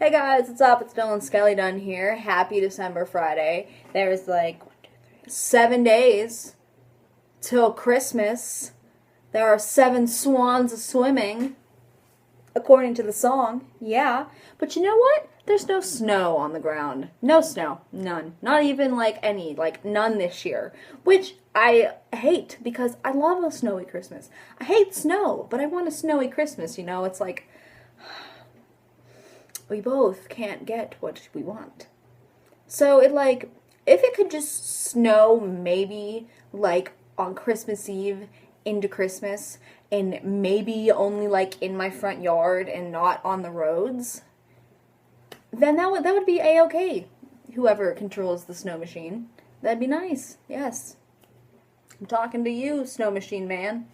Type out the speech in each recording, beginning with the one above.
Hey guys, what's up? It's Dylan Skellydun here. Happy December Friday. There's like 7 days till Christmas. There are 7 swans a-swimming, according to the song. Yeah. But you know what? There's no snow on the ground. No snow. None. Not even like any. Like none this year. Which I hate because I love a snowy Christmas. I hate snow, but I want a snowy Christmas, you know? It's like we both can't get what we want. So if it could just snow maybe like on Christmas Eve into Christmas and maybe only like in my front yard and not on the roads, then that would be a-okay. Whoever controls the snow machine. That'd be nice. Yes. I'm talking to you, snow machine man.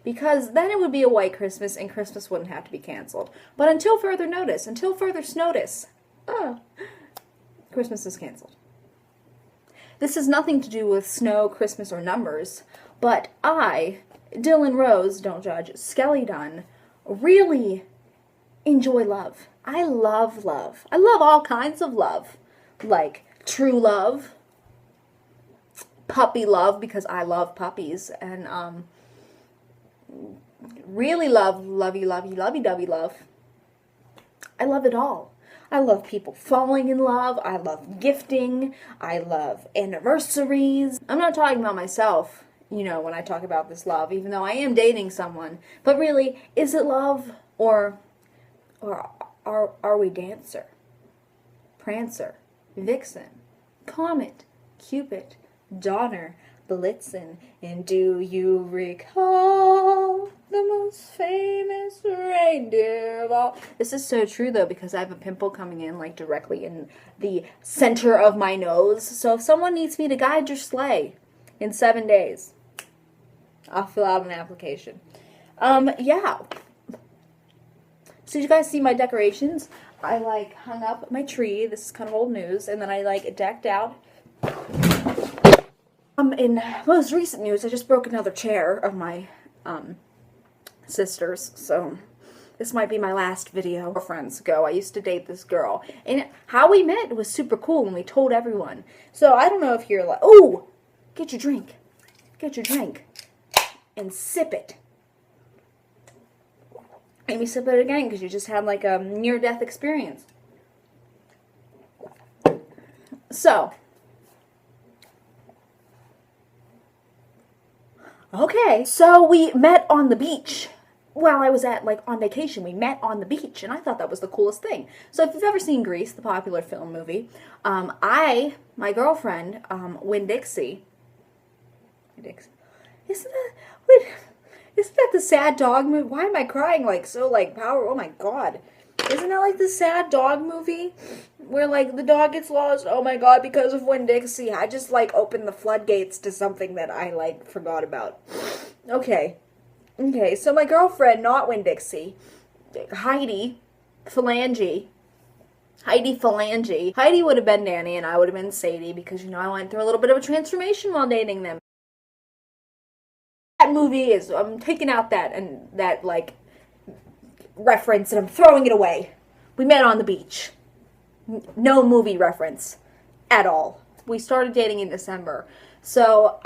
Because then it would be a white Christmas and Christmas wouldn't have to be canceled. But until further notice, until further snotice, Christmas is canceled. This has nothing to do with snow, Christmas, or numbers, but I, Dylan Rose, don't judge, Skellydun, really enjoy love. I love love. I love all kinds of love. Like true love, puppy love, because I love puppies, and really lovey-dovey love. I love it all. I love people falling in love. I love gifting. I love anniversaries. I'm not talking about myself, you know, when I talk about this love, even though I am dating someone. But really, is it love or are we Dancer, Prancer, Vixen, Comet, Cupid, Donner, Blitzen, and do you recall the most famous reindeer of all? This is so true though, because I have a pimple coming in like directly in the center of my nose. So if someone needs me to guide your sleigh in 7 days, I'll fill out an application. Yeah. So you guys see my decorations? I like hung up my tree. This is kind of old news, and then I like decked out. In most recent news, I just broke another chair of my sister's, so this might be my last video. Friends ago, I used to date this girl, and how we met was super cool, and we told everyone. So I don't know if you're like, oh, get your drink, and sip it. Maybe sip it again because you just had like a near-death experience. So. Okay, so we met on the beach. While I was on vacation, we met on the beach, and I thought that was the coolest thing. So if you've ever seen Grease, the popular film movie, my girlfriend, Winn-Dixie, isn't that the sad dog movie? Why am I crying power? Oh my god. Isn't that like the sad dog movie? Where like the dog gets lost? Oh my god, because of Winn-Dixie. I just like opened the floodgates to something that I like forgot about. Okay, so my girlfriend, not Winn-Dixie, Heidi Phalange. Heidi would have been Danny and I would have been Sadie because, you know, I went through a little bit of a transformation while dating them. That movie is, I'm taking out that like reference and I'm throwing it away. We met on the beach. No movie reference at all. We started dating in December. So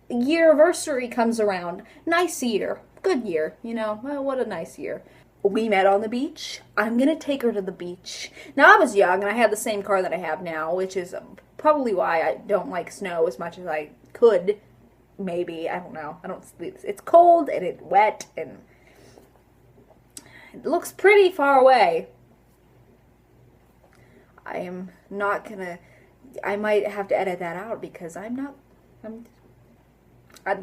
year-versary comes around. Nice year. Good year, you know. Well, what a nice year. We met on the beach. I'm going to take her to the beach. Now, I was young and I had the same car that I have now, which is probably why I don't like snow as much as I could. Maybe. I don't know. It's cold and it's wet and it looks pretty far away. I am not gonna, I might have to edit that out because it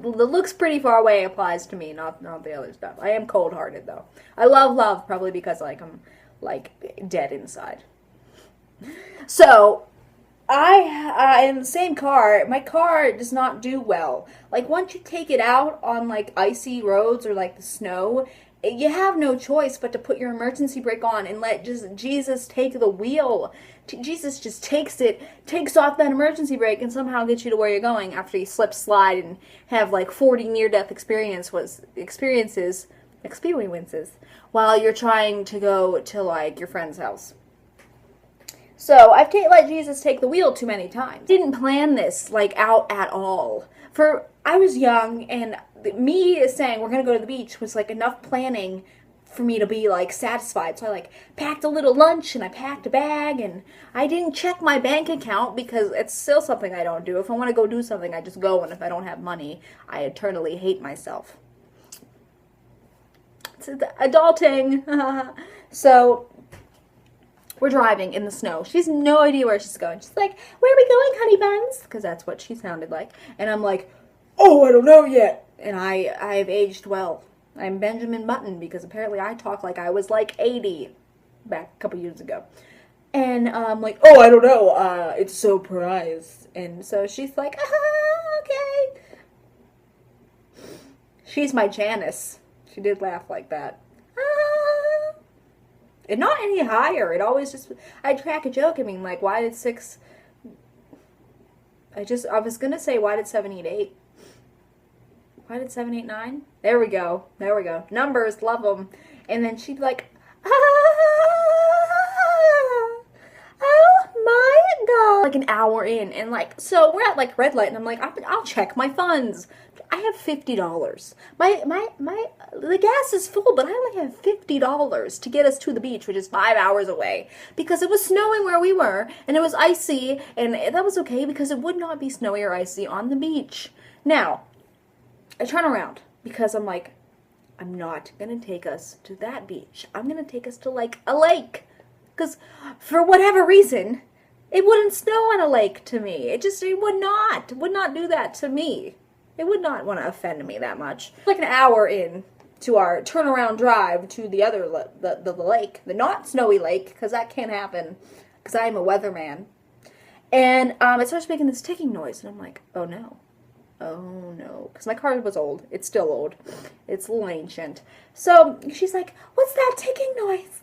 looks pretty far away applies to me, not the other stuff. I am cold-hearted though. I love love probably because I'm dead inside. So, in the same car, my car does not do well. Like once you take it out on like icy roads or like the snow, you have no choice but to put your emergency brake on and let Jesus take the wheel. Jesus just takes off that emergency brake and somehow gets you to where you're going after you slip, slide, and have like 40 near-death experiences experiences while you're trying to go to, like, your friend's house. So I've let Jesus take the wheel too many times. Didn't plan this, like, out at all. I was young, and me saying we're gonna go to the beach was, like, enough planning for me to be, like, satisfied. So I, like, packed a little lunch, and I packed a bag, and I didn't check my bank account because it's still something I don't do. If I want to go do something, I just go, and if I don't have money, I eternally hate myself. It's adulting. So we're driving in the snow. She has no idea where she's going. She's like, where are we going, honey buns? Because that's what she sounded like. And I'm like, oh, I don't know yet. And I've aged well. I'm Benjamin Button because apparently I talk like I was like 80 back a couple years ago. And I'm like, oh, I don't know. It's so surprised. And so she's like, okay. She's my Janice. She did laugh like that. And not any higher. It always just, I'd crack a joke. I mean, like, why did 6, I was going to say, why did 7 eat 8? Why did 7 eat 9? There we go. There we go. Numbers, love them. And then she'd be like, oh my God. Like an hour in. And like, so we're at like red light and I'm like, I'll check my funds. I have $50. The gas is full, but I only have $50 to get us to the beach, which is 5 hours away, because it was snowing where we were, and it was icy, and that was okay because it would not be snowy or icy on the beach. Now, I turn around because I'm like, I'm not going to take us to that beach. I'm going to take us to like a lake, because for whatever reason, it wouldn't snow on a lake to me. It would not do that to me. It would not want to offend me that much. Like an hour in to our turnaround drive to the other the lake, the not snowy lake, because that can't happen, because I am a weatherman. And it starts making this ticking noise, and I'm like, oh no, because my car was old. It's still old. It's a little ancient. So she's like, what's that ticking noise?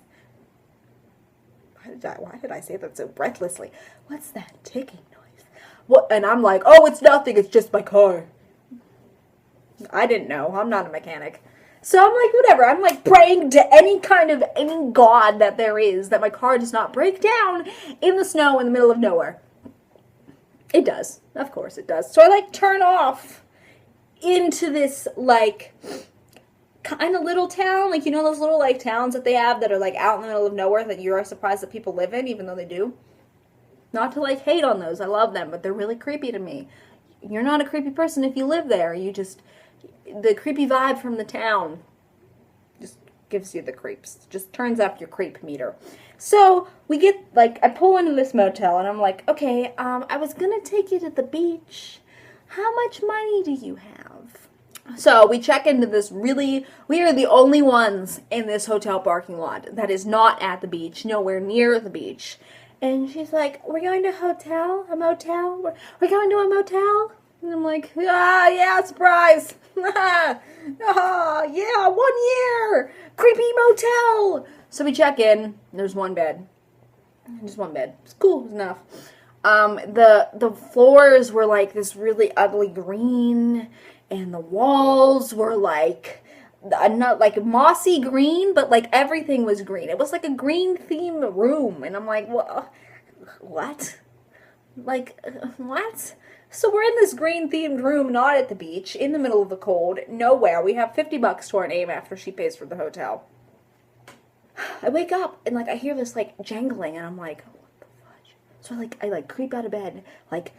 Why did I say that so breathlessly? What's that ticking noise? What? And I'm like, oh, it's nothing. It's just my car. I didn't know. I'm not a mechanic. So I'm like, whatever. I'm like praying to any god that there is that my car does not break down in the snow in the middle of nowhere. It does. Of course it does. So I like turn off into this like kind of little town. Like, you know those little like towns that they have that are like out in the middle of nowhere that you are surprised that people live in, even though they do? Not to like hate on those. I love them, but they're really creepy to me. You're not a creepy person if you live there. The creepy vibe from the town just gives you the creeps. Just turns up your creep meter. So we get, like, I pull into this motel and I'm like, okay, I was going to take you to the beach. How much money do you have? So we check into this we are the only ones in this hotel parking lot that is not at the beach, nowhere near the beach. And she's like, we're going to a motel? We're going to a motel? And I'm like, yeah, surprise. Yeah, 1 year. Creepy motel. So we check in. There's one bed. Just one bed. It's cool. It's enough. The floors were like this really ugly green, and the walls were like, not like mossy green, but like everything was green. It was like a green themed room. And I'm like, what? Like, what? So we're in this green-themed room, not at the beach, in the middle of the cold, nowhere. We have $50 to our name after she pays for the hotel. I wake up, and, like, I hear this, like, jangling, and I'm like, what the fudge? So I creep out of bed, like,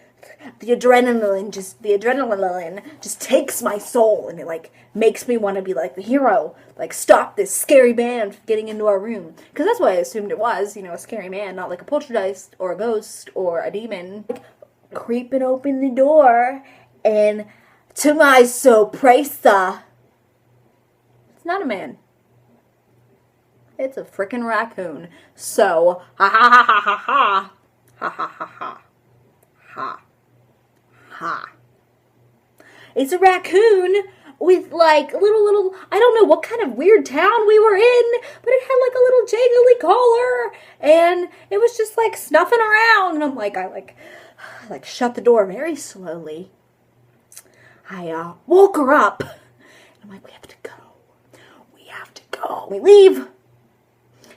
the adrenaline just takes my soul, and it, like, makes me want to be, like, the hero. Like, stop this scary man from getting into our room. Because that's what I assumed it was, a scary man, not like a poltergeist, or a ghost, or a demon. Like, creeping open the door, and to my surprise, it's not a man. It's a frickin' raccoon. So, ha ha ha ha ha ha ha ha ha ha ha. It's a raccoon with like little, I don't know what kind of weird town we were in, but it had like a little jangly collar, and it was just like snuffing around, and I'm like, I shut the door very slowly. I woke her up. I'm like, we have to go. We We leave.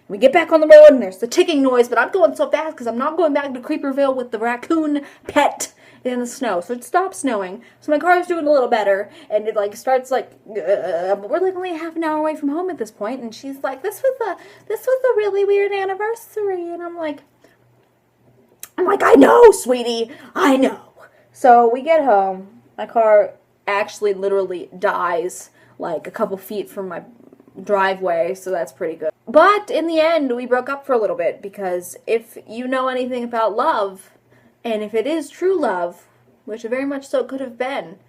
We get back on the road, and there's the ticking noise, but I'm going so fast because I'm not going back to Creeperville with the raccoon pet in the snow. So it stops snowing. So my car's doing a little better, and it like starts like, but we're like only a half an hour away from home at this point, and she's like, this was a really weird anniversary, and I'm like, I know, sweetie, I know. So we get home. My car actually literally dies like a couple feet from my driveway, so that's pretty good. But in the end, we broke up for a little bit because if you know anything about love, and if it is true love, which very much so could have been,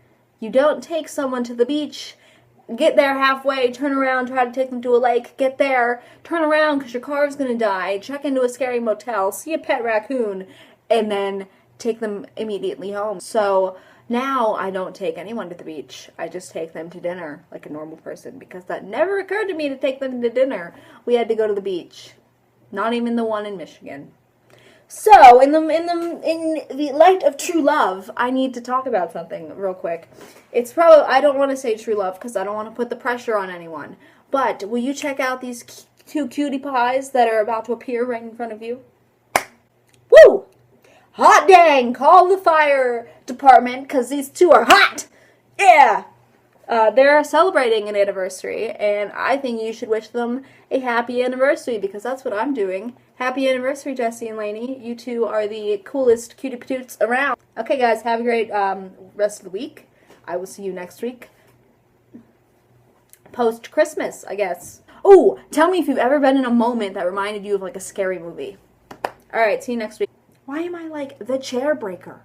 you don't take someone to the beach, get there halfway, turn around, try to take them to a lake, get there, turn around because your car is going to die, check into a scary motel, see a pet raccoon, and then take them immediately home. So now I don't take anyone to the beach. I just take them to dinner like a normal person because that never occurred to me to take them to dinner. We had to go to the beach. Not even the one in Michigan. So, in the light of true love, I need to talk about something real quick. It's probably, I don't want to say true love because I don't want to put the pressure on anyone. But will you check out these two cutie pies that are about to appear right in front of you? Woo! Hot dang! Call the fire department because these two are hot! Yeah! They're celebrating an anniversary, and I think you should wish them a happy anniversary because that's what I'm doing. Happy anniversary, Jessie and Lainey. You two are the coolest cutie patoots around. Okay, guys, have a great rest of the week. I will see you next week. Post-Christmas, I guess. Oh, tell me if you've ever been in a moment that reminded you of like a scary movie. All right, see you next week. Why am I like the chair breaker?